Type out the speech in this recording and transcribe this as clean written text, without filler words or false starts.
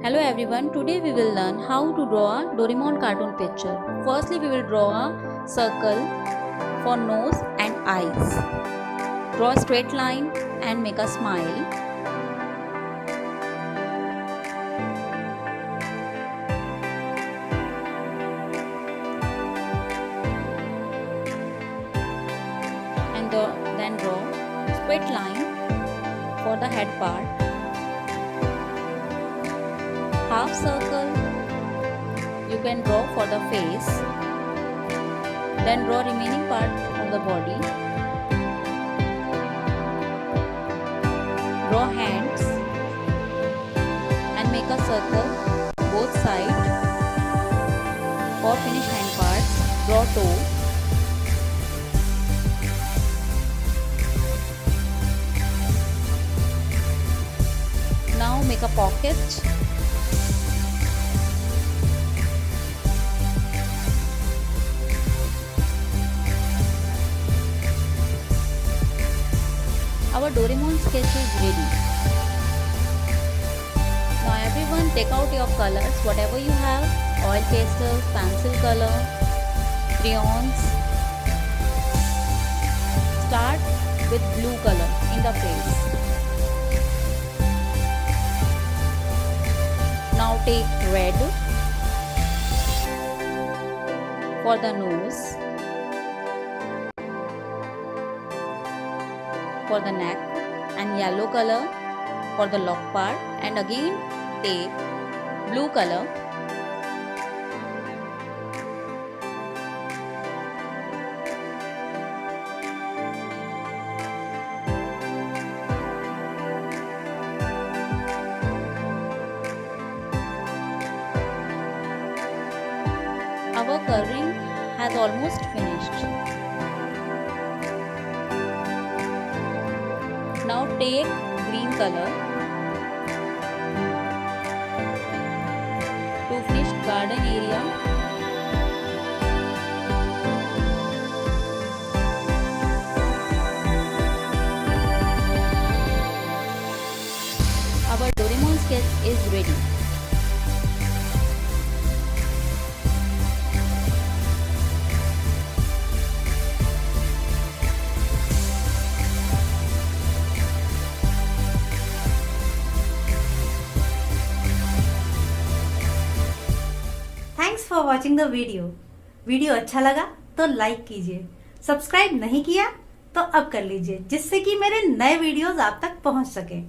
Hello everyone, today we will learn how to draw a Doraemon cartoon picture. Firstly, we will draw a circle for nose and eyes. Draw a straight line and make a smile. And then draw a straight line for the head part. Half circle you can draw for the face, then draw remaining part of the body. Draw hands and make a circle both sides. For finish hand parts, draw toe. Now make a pocket. Our Doraemon sketch is ready. Now everyone take out your colors, whatever you have, oil pastels, pencil color, crayons. Start with blue color in the face. Now take red for the nose, for the neck, and yellow color for the lock part, and again take blue color Our coloring has almost finished. Now take green color to finish garden area. Our Doraemon sketch is ready. Thanks for watching the video अच्छा लगा तो like कीजिए, subscribe नहीं किया तो अब कर लीजिए, जिससे कि मेरे नए वीडियोस आप तक पहुंच सके।